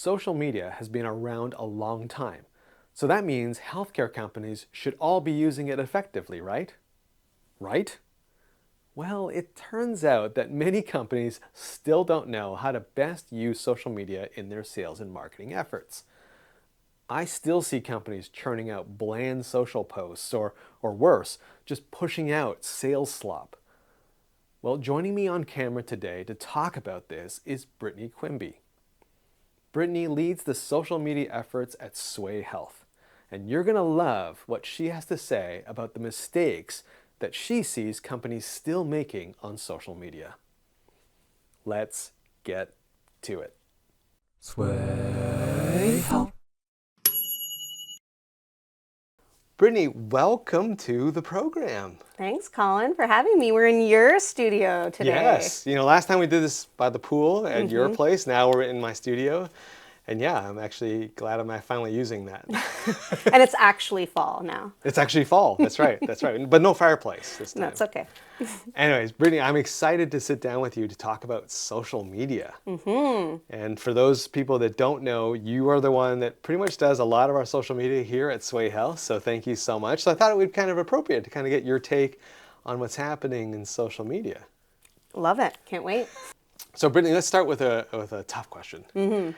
social media has been around a long time. So that means healthcare companies should all be using it effectively, right? Right? Well, it turns out that many companies still don't know how to best use social media in their sales and marketing efforts. I still see companies churning out bland social posts or worse, just pushing out sales slop. Well, joining me on camera today to talk about this is Brittany Quemby. Brittany leads the social media efforts at Swaay.Health, and you're going to love what she has to say about the mistakes that she sees companies still making on social media. Let's get to it. Swaay.Health. Brittany, welcome to the program. Thanks, Colin, for having me. We're in your studio today. Yes. Last time we did this by the pool at your place. Now we're in my studio. And yeah, I'm actually glad I'm finally using that. And it's actually fall now. It's actually fall. That's right. That's right. But no fireplace this time. No, it's okay. Anyways, Brittany, I'm excited to sit down with you to talk about social media. And for those people that don't know, you are the one that pretty much does a lot of our social media here at Swaay.Health. So thank you so much. So I thought it would be kind of appropriate to kind of get your take on what's happening in social media. Love it. Can't wait. So Brittany, let's start with a tough question.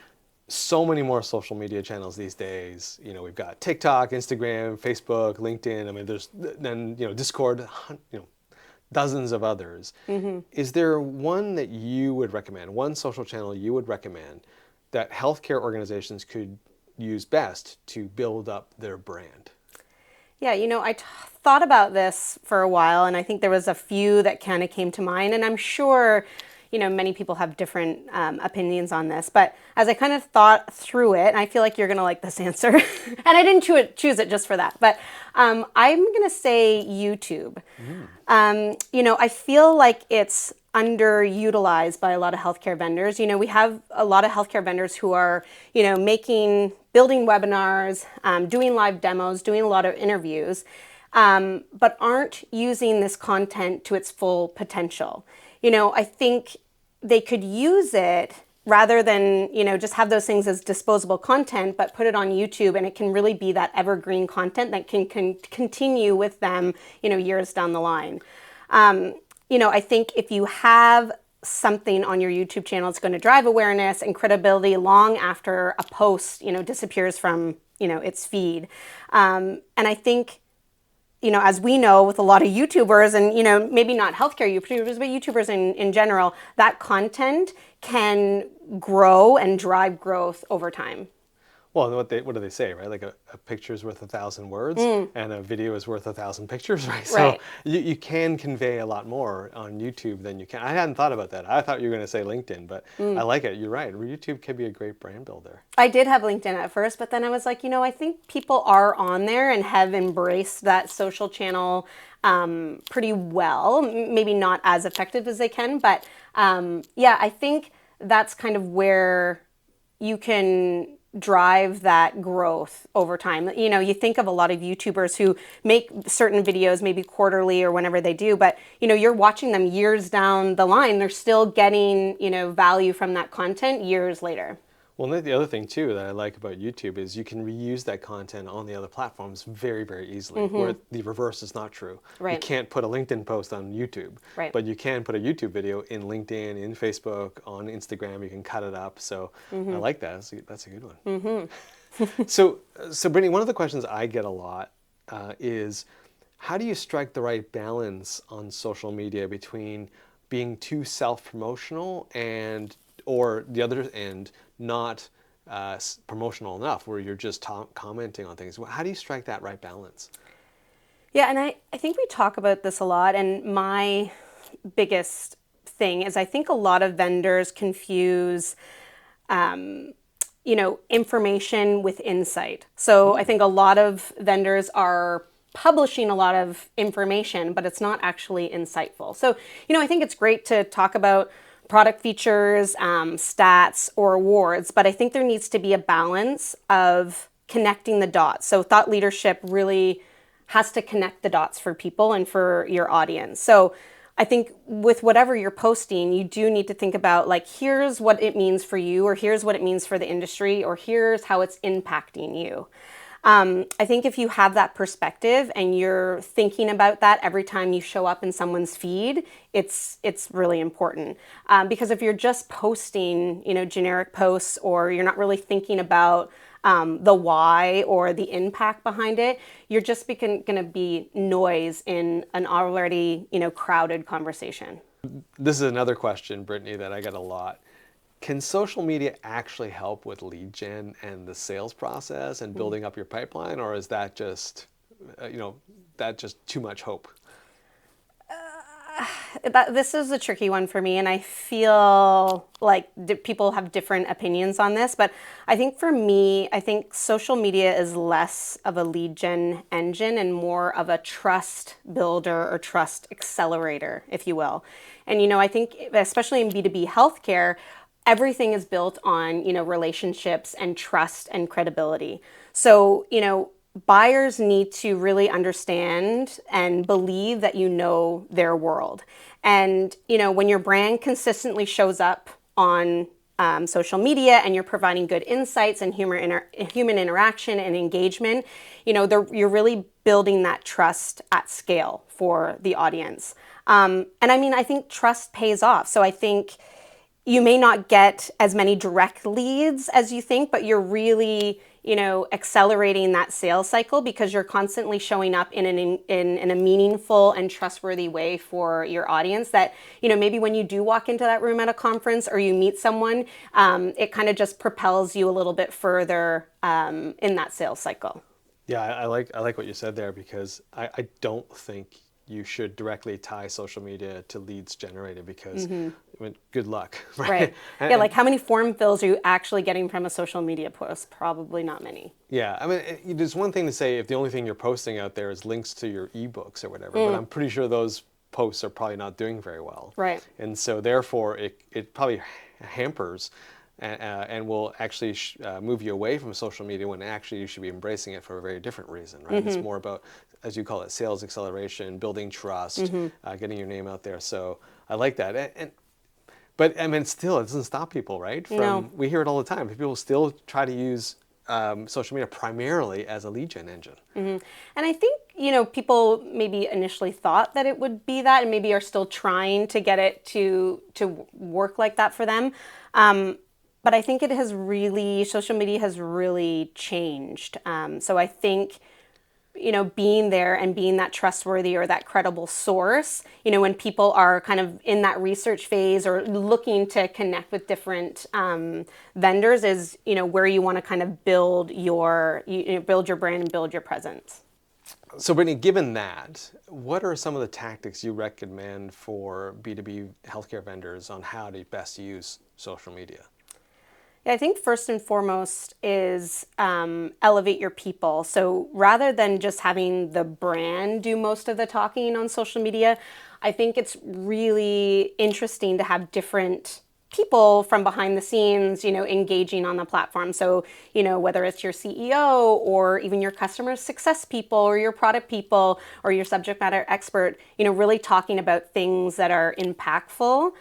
So many more social media channels these days. We've got TikTok, Instagram, Facebook, LinkedIn. I mean, there's then Discord, dozens of others. Is there one that you would recommend, one social channel you would recommend that healthcare organizations could use best to build up their brand? Yeah, I thought about this for a while, and I think there was a few that kind of came to mind, and I'm sure many people have different opinions on this, but as I kind of thought through it, and I feel like you're going to like this answer, and I didn't choose it just for that, but I'm going to say YouTube. I feel like it's underutilized by a lot of healthcare vendors. We have a lot of healthcare vendors who are, building webinars, doing live demos, doing a lot of interviews, but aren't using this content to its full potential. I think they could use it rather than, just have those things as disposable content, but put it on YouTube, and it can really be that evergreen content that can continue with them, years down the line. I think if you have something on your YouTube channel, it's going to drive awareness and credibility long after a post, disappears from, its feed. And I think, as we know with a lot of YouTubers and, maybe not healthcare YouTubers, but YouTubers in general, that content can grow and drive growth over time. Well, what do they say, right? Like a picture is worth 1,000 words and a video is worth 1,000 pictures, right? So you can convey a lot more on YouTube than you can. I hadn't thought about that. I thought you were going to say LinkedIn, but I like it. You're right. YouTube can be a great brand builder. I did have LinkedIn at first, but then I was like, I think people are on there and have embraced that social channel pretty well. Maybe not as effective as they can, but I think that's kind of where you can drive that growth over time. You think of a lot of YouTubers who make certain videos maybe quarterly or whenever they do, but you're watching them years down the line. They're still getting, value from that content years later. Well, the other thing too that I like about YouTube is you can reuse that content on the other platforms very, very easily, where the reverse is not true. Right. You can't put a LinkedIn post on YouTube, but you can put a YouTube video in LinkedIn, in Facebook, on Instagram. You can cut it up. So I like that. That's a good one. So Brittany, one of the questions I get a lot is, how do you strike the right balance on social media between being too self-promotional or the other end, not promotional enough, where you're just commenting on things? How do you strike that right balance? Yeah, and I think we talk about this a lot, and my biggest thing is I think a lot of vendors confuse information with insight. So I think a lot of vendors are publishing a lot of information, but it's not actually insightful. So, I think it's great to talk about product features, stats, or awards, but I think there needs to be a balance of connecting the dots. So thought leadership really has to connect the dots for people and for your audience. So I think with whatever you're posting, you do need to think about like, here's what it means for you, or here's what it means for the industry, or here's how it's impacting you. I think if you have that perspective and you're thinking about that every time you show up in someone's feed, it's really important. Because if you're just posting, generic posts, or you're not really thinking about the why or the impact behind it, you're just going to be noise in an already, crowded conversation. This is another question, Brittany, that I get a lot. Can social media actually help with lead gen and the sales process and building up your pipeline, or is that just, that just too much hope? This is a tricky one for me, and I feel like people have different opinions on this, but I think for me, I think social media is less of a lead gen engine and more of a trust builder or trust accelerator, if you will. And, I think especially in B2B healthcare, everything is built on, relationships and trust and credibility. So, buyers need to really understand and believe that you know their world. And, when your brand consistently shows up on social media and you're providing good insights and human interaction and engagement, you're really building that trust at scale for the audience. And I think trust pays off. So I think you may not get as many direct leads as you think, but you're really, accelerating that sales cycle because you're constantly showing up in a meaningful and trustworthy way for your audience that, maybe when you do walk into that room at a conference or you meet someone, it kind of just propels you a little bit further in that sales cycle. Yeah, I like what you said there, because I don't think you should directly tie social media to leads generated, because good luck. Right. Yeah, like how many form fills are you actually getting from a social media post? Probably not many. Yeah, there's one thing to say if the only thing you're posting out there is links to your ebooks or whatever, but I'm pretty sure those posts are probably not doing very well. Right. And so therefore it probably hampers and will actually move you away from social media when actually you should be embracing it for a very different reason, right? It's more about, as you call it, sales acceleration, building trust, getting your name out there. So I like that. But still, it doesn't stop people, right? No. We hear it all the time. People still try to use social media primarily as a lead gen engine. And I think, people maybe initially thought that it would be that and maybe are still trying to get it to work like that for them. But I think social media has really changed. So I think, being there and being that trustworthy or that credible source, when people are kind of in that research phase or looking to connect with different vendors is, where you want to kind of build your brand and build your presence. So Brittany, given that, what are some of the tactics you recommend for B2B healthcare vendors on how to best use social media? Yeah, I think first and foremost is elevate your people. So rather than just having the brand do most of the talking on social media, I think it's really interesting to have different people from behind the scenes, engaging on the platform. So, whether it's your CEO or even your customer success people or your product people or your subject matter expert, really talking about things that are impactful.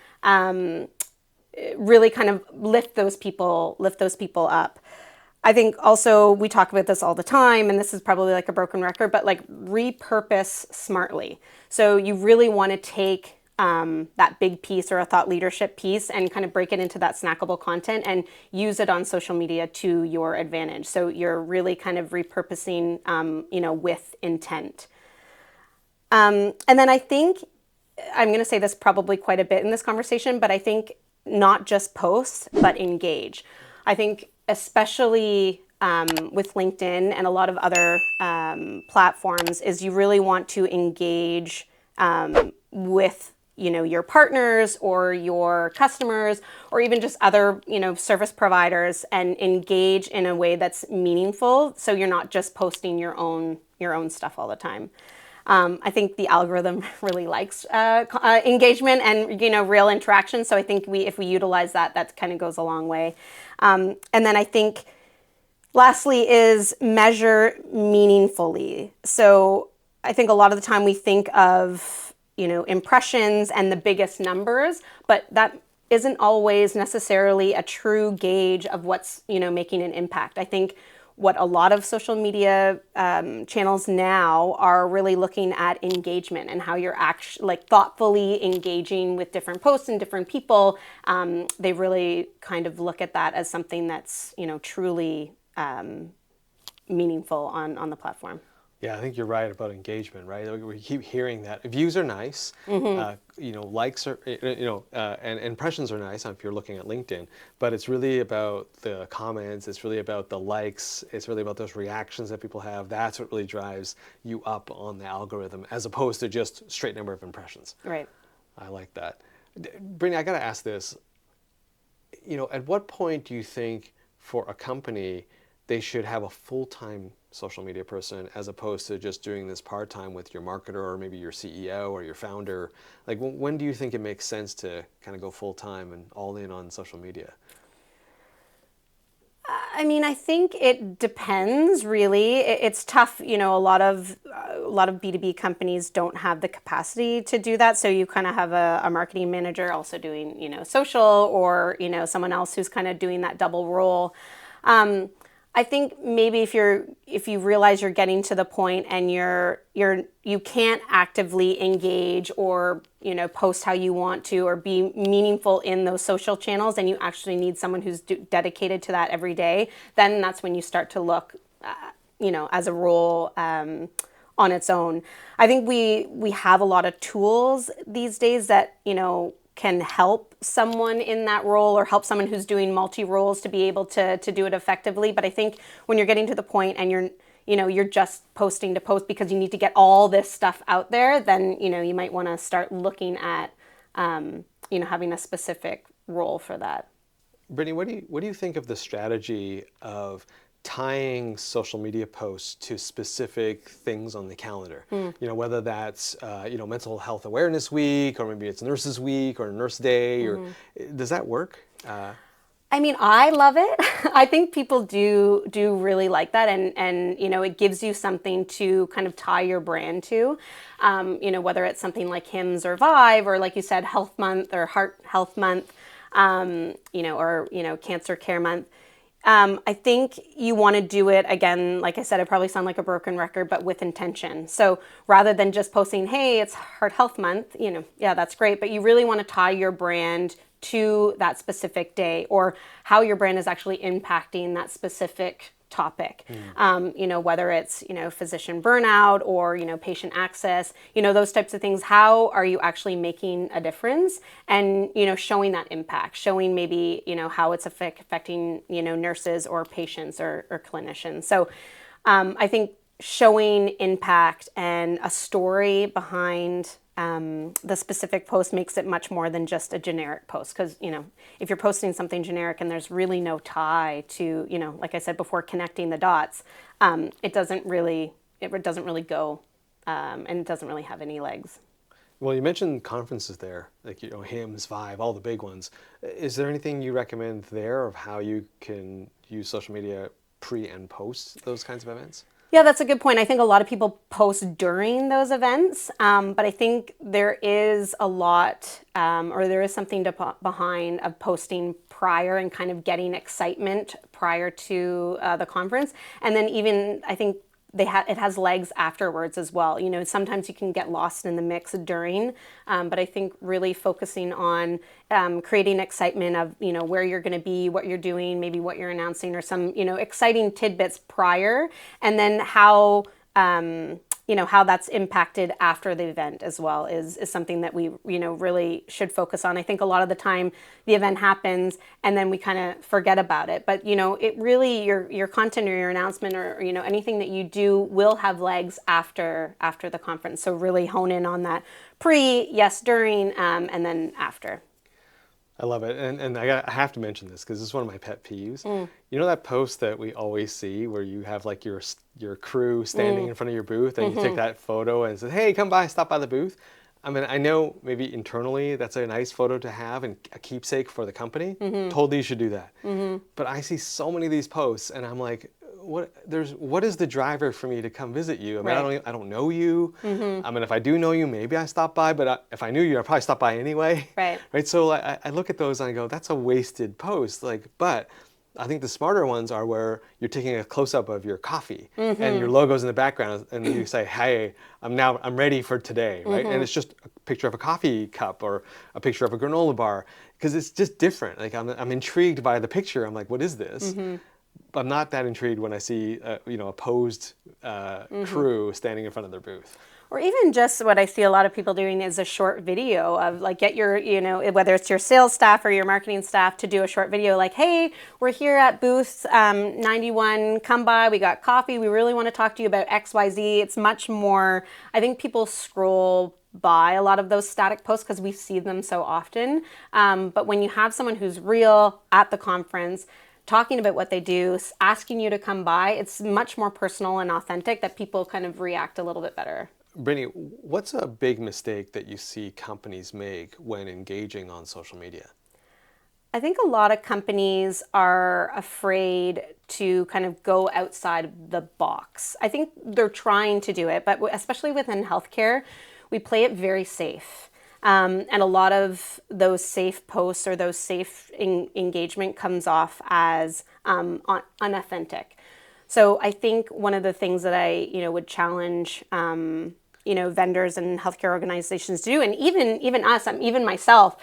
Really kind of lift those people up. I think also we talk about this all the time, and this is probably like a broken record, but like repurpose smartly. So you really want to take that big piece or a thought leadership piece and kind of break it into that snackable content and use it on social media to your advantage. So you're really kind of repurposing, with intent. And then I think, I'm going to say this probably quite a bit in this conversation, but I think not just post, but engage. I think especially with LinkedIn and a lot of other platforms is you really want to engage with your partners or your customers or even just other service providers and engage in a way that's meaningful, so you're not just posting your own stuff all the time. I think the algorithm really likes engagement and real interaction. So I think if we utilize that kind of goes a long way. And then I think lastly is measure meaningfully. So I think a lot of the time we think of impressions and the biggest numbers, but that isn't always necessarily a true gauge of what's, making an impact. I think what a lot of social media channels now are really looking at engagement and how you're actually like thoughtfully engaging with different posts and different people. They really kind of look at that as something that's, truly meaningful on the platform. Yeah, I think you're right about engagement, right? We keep hearing that views are nice, likes are, and impressions are nice if you're looking at LinkedIn. But it's really about the comments. It's really about the likes. It's really about those reactions that people have. That's what really drives you up on the algorithm, as opposed to just straight number of impressions. Right. I like that. Brittany, I got to ask this. At what point do you think for a company they should have a full-time social media person as opposed to just doing this part-time with your marketer or maybe your CEO or your founder? Like, when do you think it makes sense to kind of go full-time and all in on social media? I mean, I think it depends, really. It's tough. A lot of B2B companies don't have the capacity to do that. So you kind of have a marketing manager also doing, social, or, someone else who's kind of doing that double role. I think maybe if you realize you're getting to the point and you can't actively engage or post how you want to or be meaningful in those social channels, and you actually need someone who's dedicated to that every day, then that's when you start to look as a role on its own. I think we have a lot of tools these days that can help someone in that role or help someone who's doing multi-roles to be able to do it effectively. But I think when you're getting to the point and you're just posting to post because you need to get all this stuff out there, then you might want to start looking at having a specific role for that. Brittany, what do you think of the strategy of tying social media posts to specific things on the calendar? Whether that's Mental Health Awareness Week, or maybe it's Nurses Week or Nurse Day, or does that work? I mean, I love it. I think people do really like that, and it gives you something to kind of tie your brand to. Whether it's something like Hims or Vive, or like you said, Health Month or Heart Health Month, or Cancer Care Month. I think you want to do it, again, like I said, I probably sound like a broken record, but with intention. So rather than just posting, hey, it's Heart Health Month, yeah, that's great, but you really want to tie your brand to that specific day, or how your brand is actually impacting that specific topic. Whether it's, physician burnout or, patient access, those types of things. How are you actually making a difference? And, showing that impact, showing maybe, how it's affecting, nurses or patients or clinicians. So I think showing impact and a story behind the specific post makes it much more than just a generic post, because if you're posting something generic and there's really no tie to, like I said before, connecting the dots, it doesn't really go, and it doesn't really have any legs. Well, you mentioned conferences there, like Hims, Vive, all the big ones. Is there anything you recommend there of how you can use social media pre and post those kinds of events? Yeah, that's a good point. I think a lot of people post during those events, but I think there is a lot, or there is something behind of posting prior and kind of getting excitement prior to the conference. And then even, I think it has legs afterwards as well. Sometimes you can get lost in the mix during, but I think really focusing on creating excitement of, where you're going to be, what you're doing, maybe what you're announcing, or some, exciting tidbits prior, and then how that's impacted after the event as well is something that we, really should focus on. I think a lot of the time the event happens and then we kind of forget about it. But, it really, your content or your announcement or, anything that you do will have legs after the conference. So really hone in on that pre, yes, during, and then after. I love it. And I have to mention this because this is one of my pet peeves. You know that post that we always see where you have like your crew standing in front of your booth and you take that photo and say, hey, come by, stop by the booth. I mean, I know maybe internally that's a nice photo to have and a keepsake for the company. Totally you should do that. But I see so many of these posts and I'm like, what is the driver for me to come visit you? I mean, Right. I don't know you. I mean, if I do know you, maybe I stop by, but if I knew you, I'd probably stop by anyway. Right. Right? So I look at those and I go, that's a wasted post. Like, but I think the smarter ones are where you're taking a close up of your coffee and your logo's in the background, and you say, "Hey, I'm ready for today," right? And it's just a picture of a coffee cup or a picture of a granola bar, because it's just different. Like I'm intrigued by the picture. I'm like, "What is this?" I'm not that intrigued when I see a posed crew standing in front of their booth. Or even just what I see a lot of people doing is a short video of like, get your, whether it's your sales staff or your marketing staff to do a short video like, hey, we're here at booth 91, come by, we got coffee, we really want to talk to you about XYZ. It's much more, I think people scroll by a lot of those static posts because we see them so often. But when you have someone who's real at the conference, talking about what they do, asking you to come by, it's much more personal and authentic that people kind of react a little bit better. Brittany, what's a big mistake that you see companies make when engaging on social media? I think a lot of companies are afraid to kind of go outside the box. I think they're trying to do it, but especially within healthcare, we play it very safe. And a lot of those safe posts or those safe engagement comes off as unauthentic. So I think one of the things that I, would challenge, vendors and healthcare organizations to do, and even us, even myself,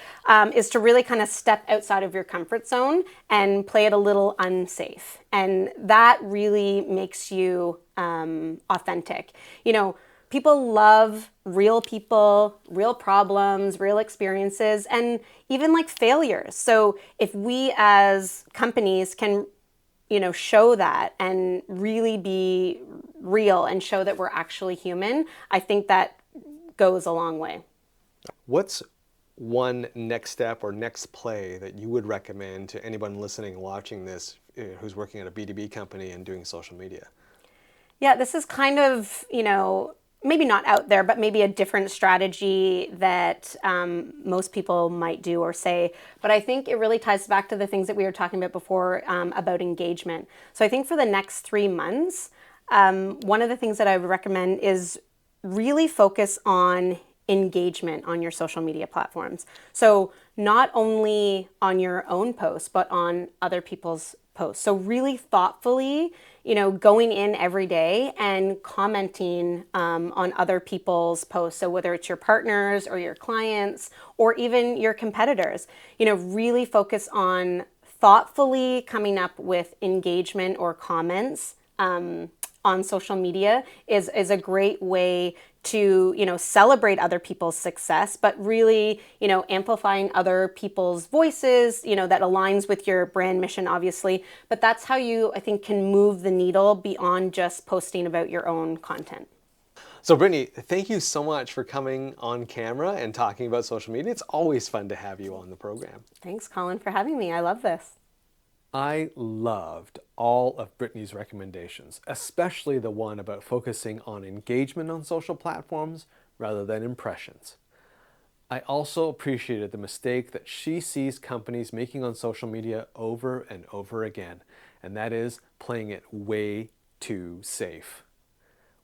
is to really kind of step outside of your comfort zone and play it a little unsafe. And that really makes you authentic. People love real people, real problems, real experiences, and even like failures. So if we as companies can show that and really be real and show that we're actually human, I think that goes a long way. What's one next step or next play that you would recommend to anyone listening and watching this who's working at a B2B company and doing social media? Yeah, this is kind of, maybe not out there, but maybe a different strategy that most people might do or say. But I think it really ties back to the things that we were talking about before about engagement. So I think for the next 3 months, one of the things that I would recommend is really focus on engagement on your social media platforms. So not only on your own posts, but on other people's posts. So really thoughtfully, going in every day and commenting on other people's posts. So whether it's your partners or your clients or even your competitors, really focus on thoughtfully coming up with engagement or comments on social media is a great way to celebrate other people's success, but really amplifying other people's voices that aligns with your brand mission, obviously. But that's how you, I think, can move the needle beyond just posting about your own content. So Brittany, thank you so much for coming on camera and talking about social media. It's always fun to have you on the program. Thanks, Colin, for having me. I love this. I loved all of Brittany's recommendations, especially the one about focusing on engagement on social platforms rather than impressions. I also appreciated the mistake that she sees companies making on social media over and over again, and that is playing it way too safe.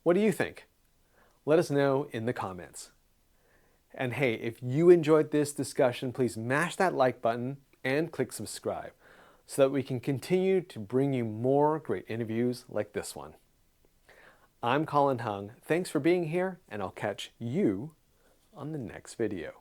What do you think? Let us know in the comments. And hey, if you enjoyed this discussion, please mash that like button and click subscribe, so that we can continue to bring you more great interviews like this one. I'm Colin Hung. Thanks for being here, and I'll catch you on the next video.